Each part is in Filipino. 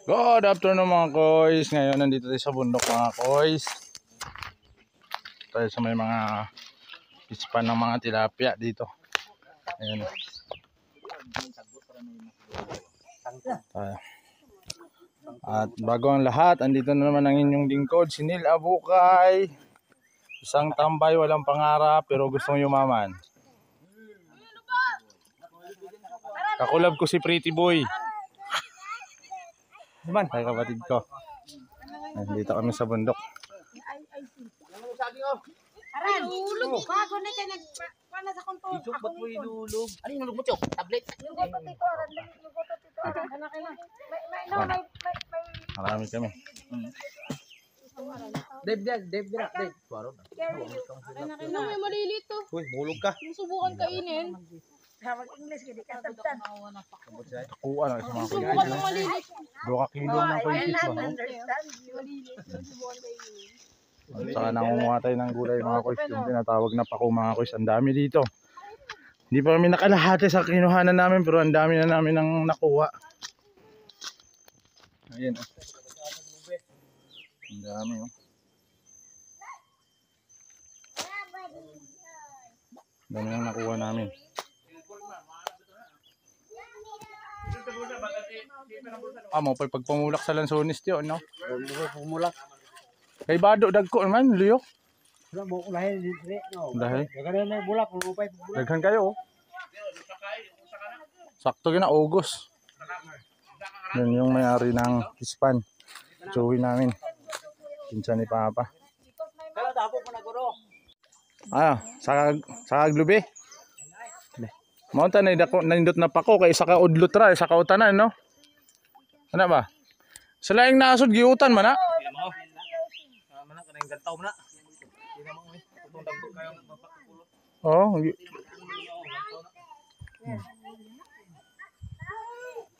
Good afternoon mga koys. Ngayon nandito tayo sa bundok mga koys. Tayo sa may mga ispan ng mga tilapia dito. Ayan. Tayo. At bago ang lahat, andito na naman ang inyong lingkod, si Neil Abukay. Isang tambay, walang pangarap pero gustong yumaman. Kakulab ko si Pretty Boy. Naman, ay kapatid ko. Nandito kami sa bundok. Aran, ulog. Bago na ka nagpana sa kontor. Isok ba't mo inulog? Ano yung ulog mo, Chok? Tablet? Lugot at ito, Aran. Lugot at ito, Aran. Anak na. May. Marami kami. Dave. Suwaro na. Anak na. May malilito. Uy, mulog ka. Susubukan kainin. Hawag English, gini ka tabtan. Kuha na sa mga Susubukan kuya. ng malilito. 2 kilo na ko yung Malilito. Susubukan kainin. At saka nangunguha tayo ng gulay mga koys. Yung tinatawag na pako mga koys. Ang dami dito. Hindi pa kami nakalahati sa kinuhanan namin pero ang dami na namin nang nakuha. Ayan o. Ang dami o. Ang dami nang nakuha namin. Mo pa pagpamulak sa lansones tiyo, no? Pumulak. Kay Bado dagko naman, Leo. Wala mo ulahin dito, no. Dahil Dagan na bulak, upay bulak. daghan kayo. Sakto yun na August. Yun yung may-ari ng ispan. Joey namin. Pinsan ni Papa. Kala dapo pa naguro. Sa glubi. Maunta na nindot na pako kay saka udlot ra, saka utanan, no? Ano ba? Sa laing nasod giutan man na. Mana kanang gantaw na. Di na mo itong dagko kayo magpapakulot. Oh.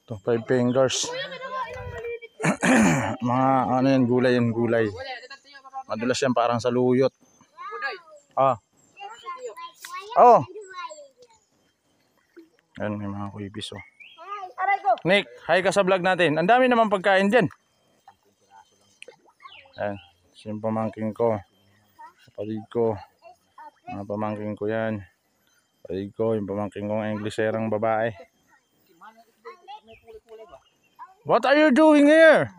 Ito, 5 fingers. Mga ano yan, gulay. Madulas yan parang sa luyot. Oh. Ayan, may mga kuibis oh. Nick, hi ka sa vlog natin. Ang dami naman pagkain dyan. Ayan, yung pamangking ko. Kapatid ko. Mga pamangking ko yan. Kapatid ko, yung pamangking kong Englisherang babae. What are you doing here?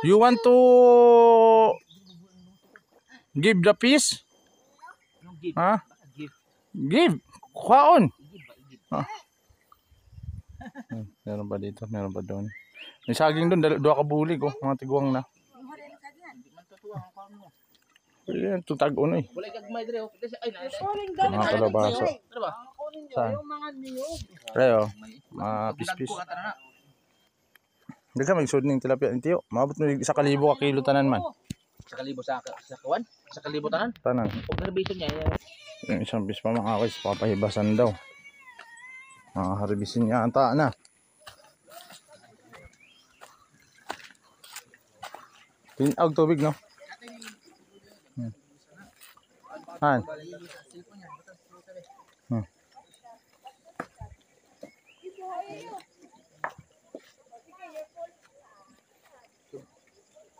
You want to give the piece? Ha? Give. Kwaon. Meron pa dito, meron pa doon. May saging doon, 2 kabulig oh, mga tiguang na. Ayan, tutag uno eh. Wala gagmay dire. Mga kalabasa. Saan? Reo, mga pispis. Hindi ka magsud ng tilapia ng tiyo. Maabot mo 1,000 ka kilo tanan man. 1,000 sa kawan? 1,000 tanan? Tanan. Observation niya. Yung isang bis pa mga kakis, papahibasan daw. Harbisin niya ang taan na. Tinag tubig no? Han.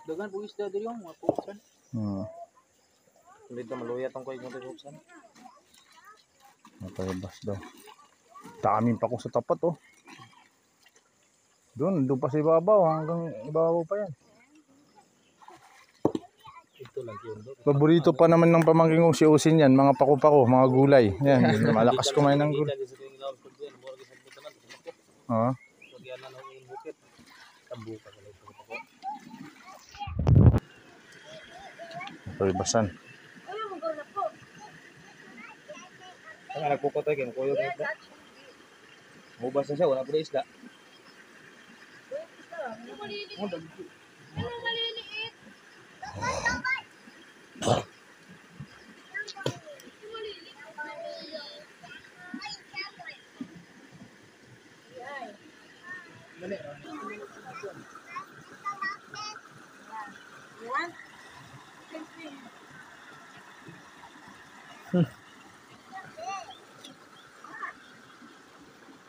Dagan po isda diri yung mga pusan. Dito maluya tong koy ng pusan. Napahibas daw. Daming pa ko sa tapat oh. Doon pa sa ibabaw hanggang ibabaw pa yan. Ito lang yun. Paborito pa naman ng pamangkin kong si Usin yan, mga pako-pako, mga gulay. Yan, malakas kumain ng gulay. Oo. Paribasan. Ang nagpukotoy kay kuyo dito. Mubas na siya, wala pa isda.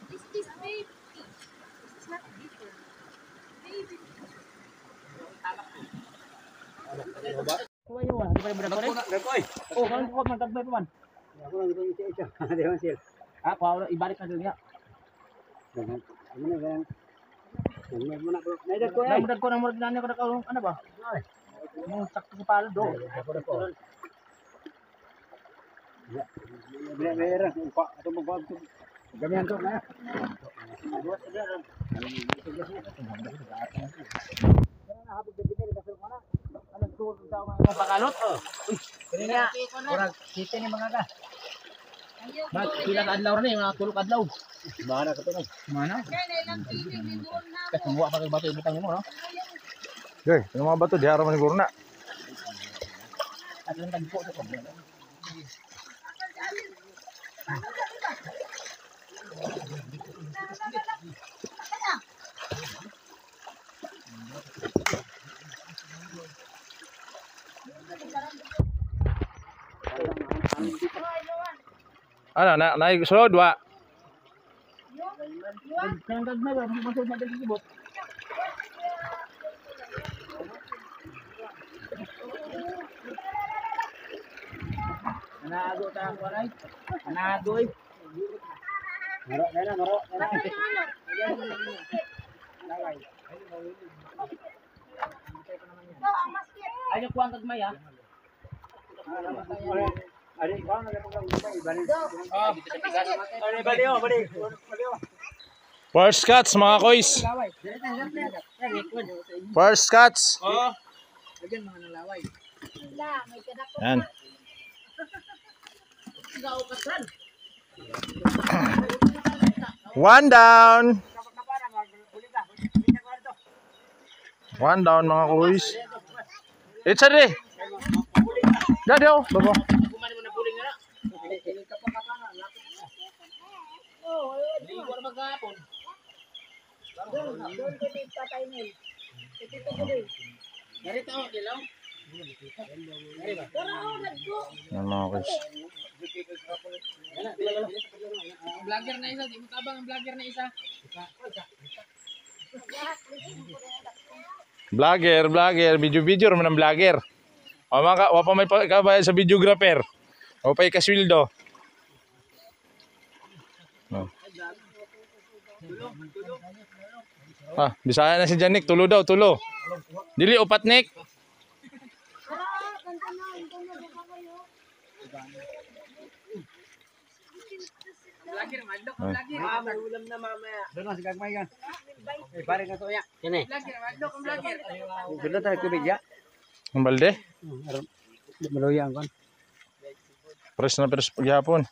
This is baby. This is not bitter. Baby. Kumayo ah, di ba yung ko rin? Oh, kami ko magtagbay pa man. Ako lang ito yung isa. Di ba sir? Ah, kuha ibalik na doon niya. Ano na ganyan? Ano mo na bro? Naidad ko yan. Namudag ko ng murag nani ko na ano ba? Mo sakto sa palo do. Meron. Upa. Ito magwag to. Gamihan to na. Pakalot. Kanina. Kurang kita ni mga ka. Bak pila ka adlaw ni mga tulok adlaw. Bahala ka to na. Mana? Kasi kumuha pa kay bato ibutang mo no. Okay, yung mga bato, di haraman ni Gurna. At lang tagpo sa ko. Ano, naik sulod, wa? Kaya gagmay ba masud na dili sibot. Anago ta ko ray. Anagoy. Maro. Ayo kuang gagmay ah. Ari, ba na ka ibalik. First cuts, mga koys. First cuts. Lagyan mga nalaway. Yan. One down. One down, mga koys. It's a day. Daddy, oh. Babo. Kumain mo na puling na. Ligo na maghapon. Narito ako kilaw. Yan, mga koys. Vlogger na isa, di mo tabang ang vlogger na isa. Vlogger. Video naman ang vlogger. O mga wa pa may kabayad sa videographer. O pa ikaswildo. Oh. Bisaya na si Janik, tulo daw, tulo. Dili upat nik. Vlogger, madlok ang vlogger. May ulam na mamaya. Doon na si gagmay ka. Pare ka to ya. Kini. Vlogger, madlok ang vlogger. Sudah tayo kubig ya. Ang balde. Maluya ang kon. Press na press paghapon.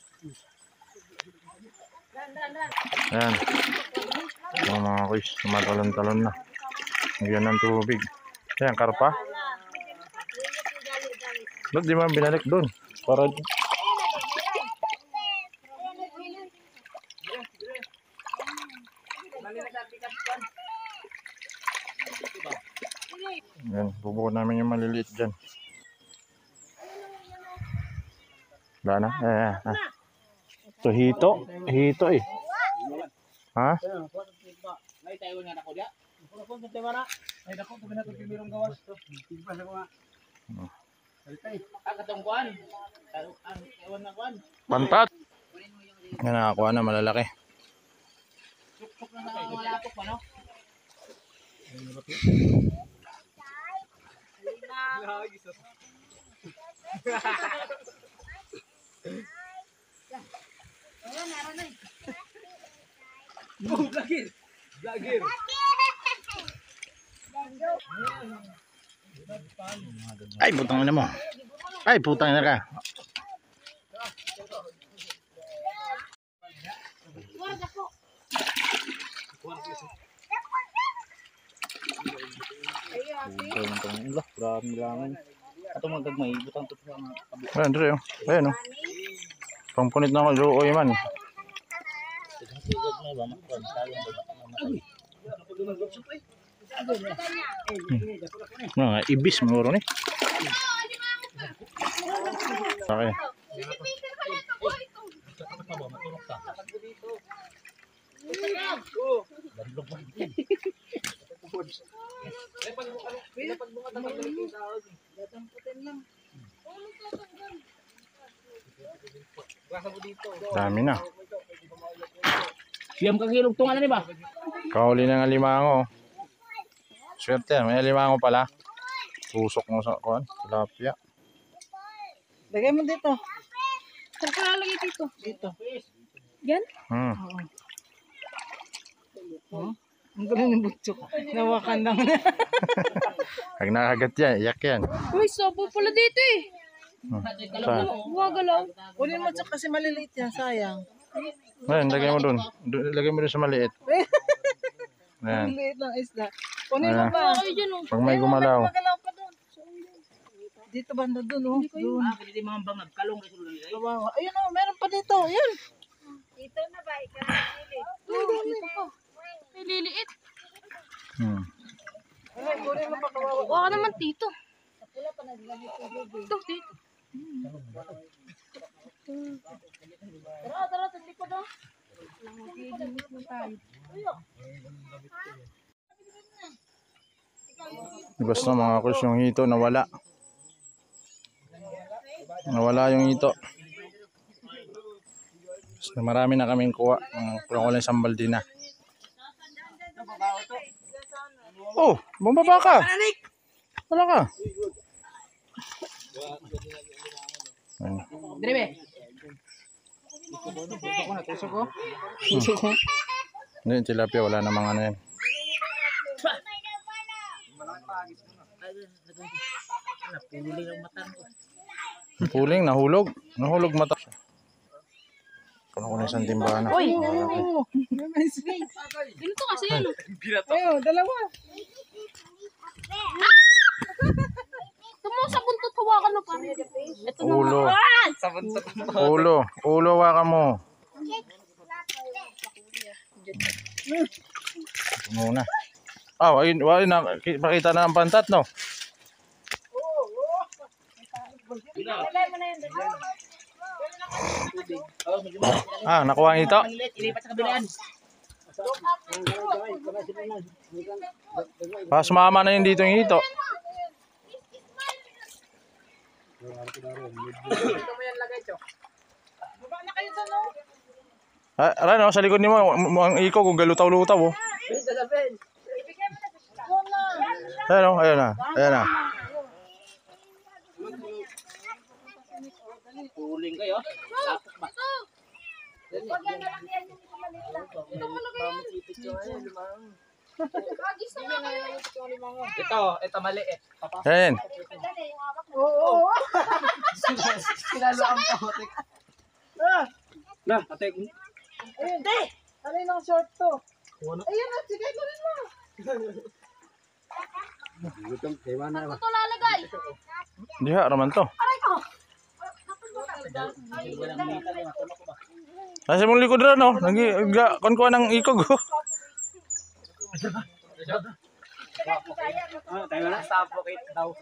Ayan. Yung mga kuys, tumatalon-talon na. Nagyan ng tubig. Ayan, karpa. Ba't di mo binalik doon? Para... Ayan, bubuo namin yung maliliit dyan. Wala na? Ito, hito eh. Ha? May tayo nga ako dia. Ako sa tema na. Ay dako to binato pirong gawas to. Tigpas ako nga. Ang katungkuan. Ang ewan na kuan. Pantat. Yan, nakakuha na malalaki. Suk na sa mga lapok pa no. Vlogger. Ay, putang ina mo. Ay, putang ina ka. Atong magagmay butang to sa mga kabit. Ayan, Dre. Ayan, oh. Pangpunit na ako. Oy, man. Gagmay ba makon sayang ba. Mga ibis mo ron eh. Okay. Dami na. Siyam kang hilog tunga na ni ba? Kahuli ng alimango. Swerte, may alimango pala. Tusok mo sa kuan, tilapia. Lagay mo dito. Saan ka lalagay dito? Dito. Yan? Ang galing ng butchok. Nawakan lang. Pag nakagat yan, iyak yan. Uy, sobo pala dito eh. Saan? Gumagalaw. Kunin mo tsaka kasi maliliit yan. Sayang. Ngayon, lagay mo dun. Lagay mo dun sa maliit. Ayan. Maliliit ng isda. Kunin mo Ayan. ba? Kayo dyan oh. Pag may gumalaw. Magalaw pa doon. Dito banda doon oh. Doon. Pwede mga bangag kalong kay sulod nila. Kawawa. Ayun oh, meron pa dito. Ayun. Dito pa. May liliit. Ay, kunin mo pa kawawa. Baka naman dito. Dito, dito. Tara, tali pa daw. Basta mga kus, yung hito nawala. Nawala yung hito. So, marami na kaming kuha. Kulang ko lang isang balde na. Oh, bumaba ka. Wala ka. Ayun. Drebe. Hindi, yung tilapia, wala namang ano yan. Puling, nahulog. Nahulog mata. Kulang ko na isang timbangan. Uy! Oo. Ganito kasi yan. Ayun, dalawa. Ito mo sa buntot, hawakan mo pa. Ito na. Ulo. Ah! Ulo. Ulo, waka mo. Ito muna. Oh, ayun, makita na ang pantat, no? Nakuha ang ito. Ilipat sa kabilaan. Pas mama na yun dito yung ito. Baba na kayo dyan oh. Aran, sa likod ni mo, ang iko kung galutaw-lutaw. Oh. Ayan, oh, ayan na. Ayan na. Huling kayo. Lapos ba? Ito mo lagay yan. Agis na nga kayo. Ito maliit. Ayan. Oo. Sinalo ang pahotik. Na, ate. Ayun. Ano yung short to? Ayun na, sige, kunin mo. Saan ko ito lalagay? Diha, raman to. Aray ko! Nasa mong likod rin, no? Nag-kuha ng ikog, oh. Tayo na. Suffocate daw.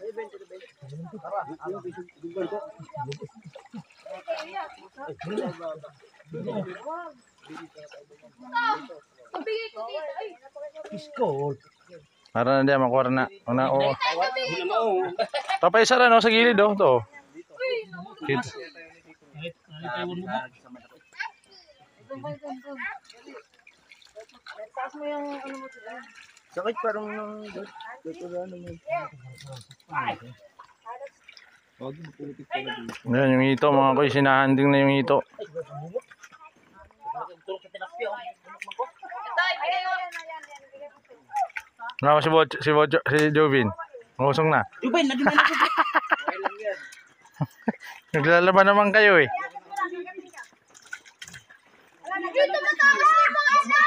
Pabigay ko dito. Ay! Para na diya, makuha na. Oo. Tapay isa rin, no? Sa gilid, oh. Ito. Kit. Taas mo yung ano mo sila. Sakit parang dito ano mo. Ayan, yung ito, mga koy, sinahanding na yung ito. Wala ko si Jovin. Ngusong na. Jubin, naduman na. Naglalaban naman kayo, eh. Dito matakas na yung mga isda!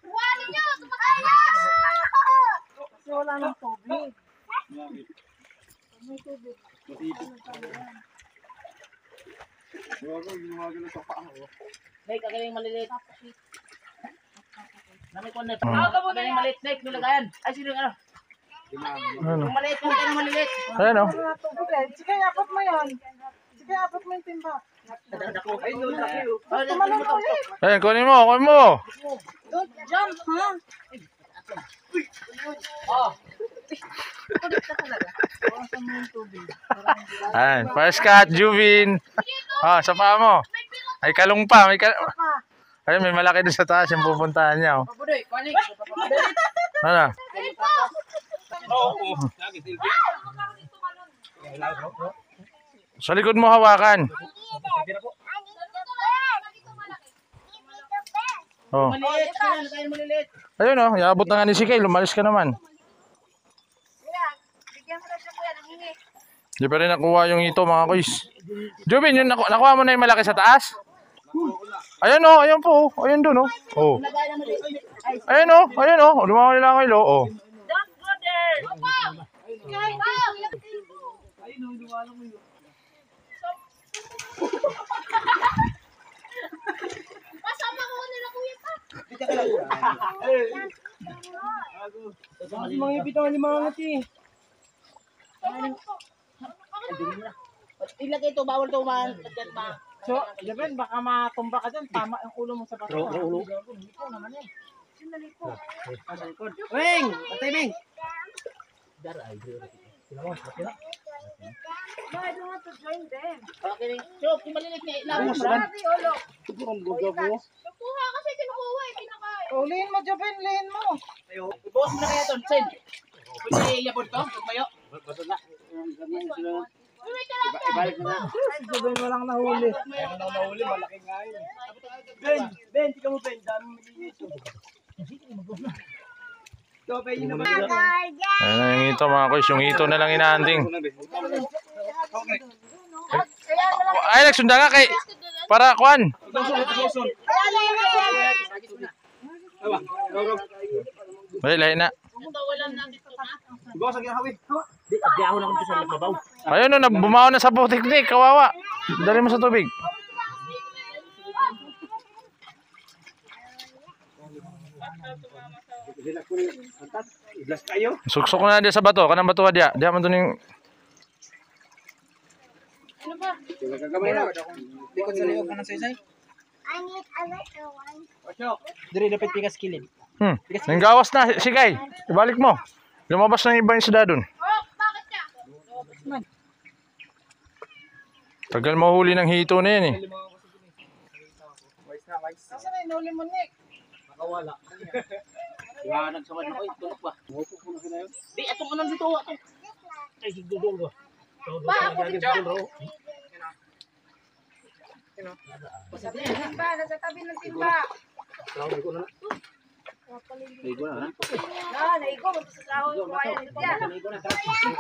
Buwanin nyo! Tumatay na! Kasi wala nang tubig. Nay, kagaling maliliit. Nami ko na. Kagaling maliit, Nay, nilagayan. Ay, sino yung ano? Ano? Yung maliit, kagaling maliit. Ayan, oh. Wala nang tubig eh. Sige, apat mo yun. Sige, apat mo yung timba. Ay, doon na kayo. Tumalong ulit. Ayan, kunin mo, kunin mo. Don't jump, ha? Ayan, first cut, Juvin. Sa paa mo. Ay, kalong pa. Ayun, may malaki doon sa taas yung pupuntahan niya. Oh. Pabudoy, panik. Ano? Oo. Lagi silbi. Sa likod mo hawakan. Oh. Maliit, kaya tayo maliliit. Ayun oh, iabot na nga ni si Kay, lumalis ka naman. Bigyan mo na siya kuya, nangingi. Di pa rin nakuha yung ito mga kuys. Jubin, yun, nakuha mo na yung malaki sa taas? Ayun oh, ayun po. Ayun dun oh. Oh. Ayun oh, ayun oh. Lumawan nila ang ilo. Oh. Don't go there. Kasama ko nila kuya pa. Mga ibitawan ni mga ngati. Ilagay ito, bawal ito man. So, Javen, baka matumba ka dyan. Tama ang ulo mo sa bato. Ulo. Ikaw naman eh. Weng! Patay, Weng! No, I don't want to join them. Okay, so, kung malilit niya, ilawin mo. Grabe, olo. Sigurong gugabo. Kukuha kasi kinukuha eh, kinakain. Ulihin mo, Javen, lihin mo. Ibuhos mo na kaya ito, Sen. Pwede iyabot ito, tumayo. Uwi ka lang yan. Ibalik na. Si Javen walang nahuli. Meron na nahuli, malaki nga yun. Ben, tika mo, Ben. Dami malilit ito. Ito, Ben, yun naman. Ayun na yung ito mga kuys. Yung ito na lang inaanting. Ay, nagsunda nga kay... Para kuan. Bali, lahi na. Ito, walang nandito na. Ibaw sa ginahawi. Di, abdiyaho na kung sa nagbabaw. Ayun no, bumaon na sa putik ni. Kawawa. Dali mo sa tubig. Iglas kayo. Suksok na dia sa bato. Kanang bato dia. Dia man to ning... Nagagamay na. Likod sa liyog ka ng saysay. I need a little one. Diri, dapat pikas kilid. Nanggawas na si Kay. Ibalik mo. Lumabas na yung iba yung isda dun. Oh, bakit niya? Tagal mahuli ng hito na yan eh. Kasi na inuli mo, Nick. Nakawala. Iwanag sa wala ko, tulog ba? Di, atong anong dito. Ay, sigdudol ba? Timba, nasa tabi ng timba. Ligo na. Naigo, magsasasawa ko kaya nito yan.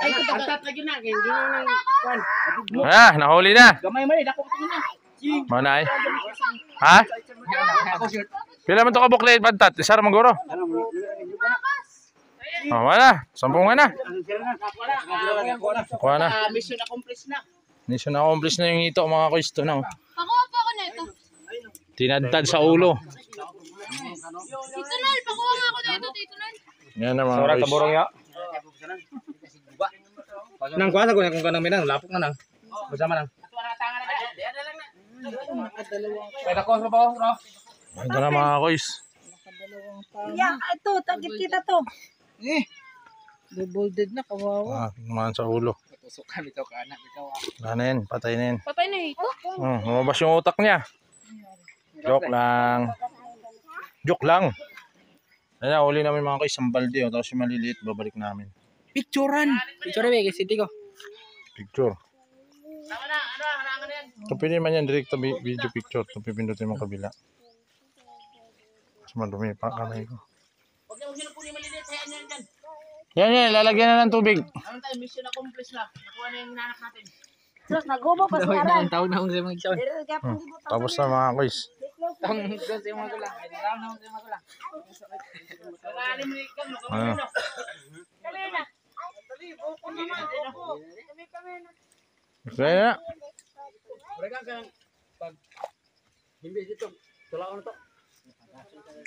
Ay, ito pagtat lagi na. Hindi na nang... Ah, nahuli na. Gamay mo dako ko na. Manay. Ha? Ako shirt. Pila man to ka buklet pantat? Isar maguro. Oh, wala. Sampungan na. Kuha na. Mission accomplished na. Mission accomplished na yung ito mga kuys. Ito na. Oh. Pakuha pa ako nito. Tinadtad sa ulo. Tito Nel, pakuha nga ako nito, Tito Nel. Yan na mga Sora kuys. taburong ya. Nang kuha ko kung kanang minang lapok na nang. Bersama nang. Pwede ko sa bawo, bro. Ito na mga kuys. Yeah, ito, tagit kita to. Double dead na, kawawa. Ah, naman sa ulo. Tusukan ito ka anak ito. Wala na yan. Patay na yan. Patay na ito. Lumabas yung utak niya. Joke lang. Joke lang. Ayan, uli namin mga kuys. Ang balde. Oh. Tapos yung maliliit, babalik namin. Picturean. Picture ba kasi ko. Picture. Ito pwede man yan. Direct video picture. Ito pipindutin mo kabila. Mas madumi pa kamay ko. Huwag niyo po yung maliliit. Hayaan niyo yan. Yan yan. Lalagyan na ng tubig. Ano tayo, mission accomplished na. Nakuha na yung hinahanap natin. Sus, nagubo pa si Aran. Tawag na akong sa mga isyon. Tapos na mga kuys. Tawag na sa mga gulang. Tawag na sa mga gulang. Sarali mo ikan. Ano? Kami na. Kaya na. Mereka kan pag hindi dito. Tulaw na to.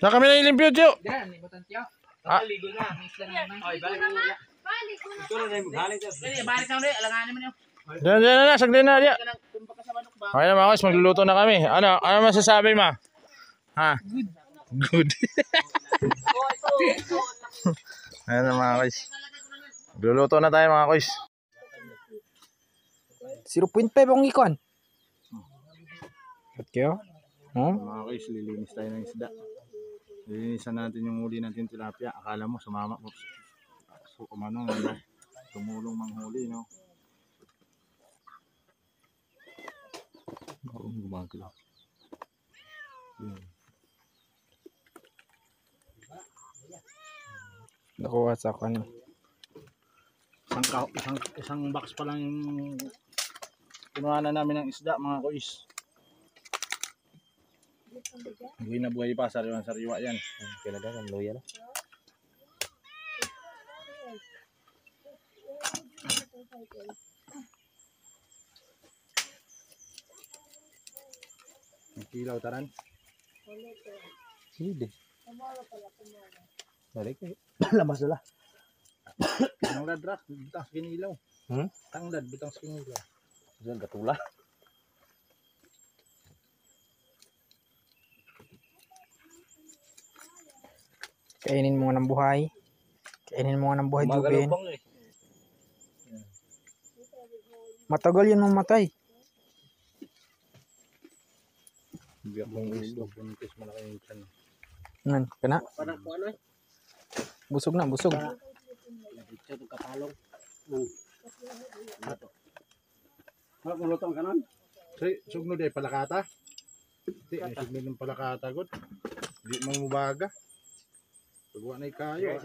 Na kami na ilimpyo, Tiyo. Diyan, ni Batan Tiyo. Ah. Ligo na. Mix lang naman. Oy, balik mo na. Balik ko na. Ito na yung maghaling dyan. Dali, balik na ulit. Alanganin mo niyo. Diyan na. Saglit na. Diyan. Tumpa ka sa manok ba? Okay na mga kuys. Magluluto na kami. Ano masasabi ma? Ha? Good. Ayan na mga koys. Luluto na tayo mga koys. 0.5 ang ikon. At kayo? Mga koys, lilinis tayo ng isda. Lilinisan natin yung huli natin tilapia. Akala mo sumama. So, kumano, tumulong manghuli, no? Oo, gumagalaw. Nakuha sa ano. Isang box pa lang yung kinuha na namin ng isda mga kois. Buhay na buhay pa, sariwa yan. Kailangan ang loyal. Ang kilaw taran. Hindi. Balik eh. Lamas na. Tanglad ra, butang sa kinilaw. Tanglad, butang sa kinilaw. Diyan katula. Kainin mo nga ng buhay. Kainin mo nga ng buhay, Magalaw Jubin. pang eh. Matagal yan mamatay. Biyak mong gusto, buntis malaki yung tiyan. Nan, kana? Parang po ano eh. Busog na, busog. Ito itong kapalong. Wala kong luto ang kanon. Sugno day palakata. Di, may sugno ng palakata god. Di mangubaga. Pagwa na ikayo.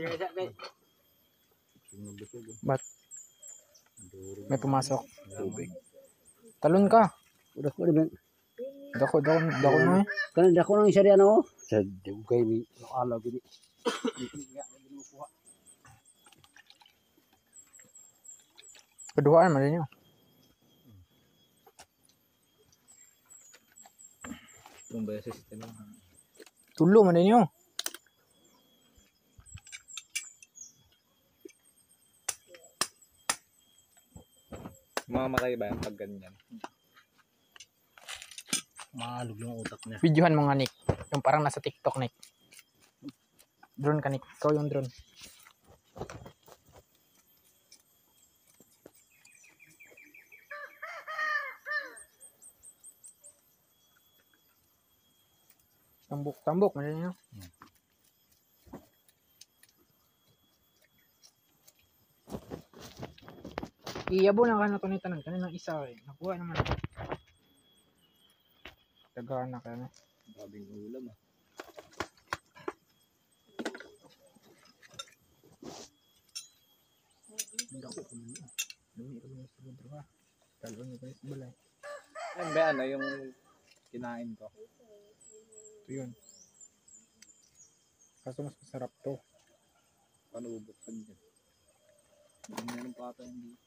Sugno busog. Ba't? May pumasok. Talon ka. Udah ko rin. Dako na eh. Kanon dako nang isa diyan ako. Sa dugay ni ala gini. Keduaan man din yun. Itong beses ito na. Tulo man din yun. Mamamatay ba yan pag ganyan? Maalog yung utak niya. Videohan mo nga, Nick. Yung parang nasa TikTok, Nick. Drone ka, Nick. Ikaw yung drone. Tambok man din yun. Iyabo na ka na ito ni tanan. Kaninang isa eh. Nakuha naman. Tagaan na ka na. Grabing ulam ah. Ayun ba ano yung kinain ko? Ito yun. Kaso mas masarap to. Paano bubuksan dyan? Meron pa ata yung dito.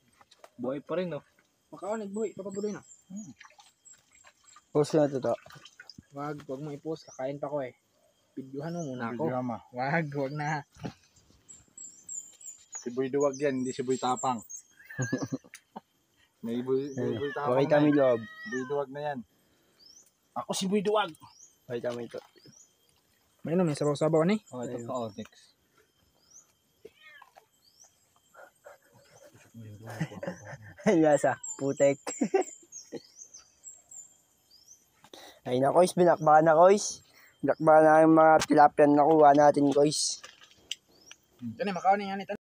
Buhay pa rin oh. Makaonig boy. Papabuloy na. Post na to. Wag mo i-post. Kakain pa ko eh. Videohan mo muna ako. Drama. Wag na. Si Boy Duwag yan, hindi si Boy Tapang. May Boy Tapang Okay kami loob. Boy Duwag na yan. Ako si Boy Duwag. Okay kami ito. May may sabaw-sabaw ni. Oh, ito pa Onyx. Lasa, putek. Ay na kois, binakbakan na kois. Binakbakan na yung mga tilapia na nakuha natin kois. Yan eh, makaonig yan ito.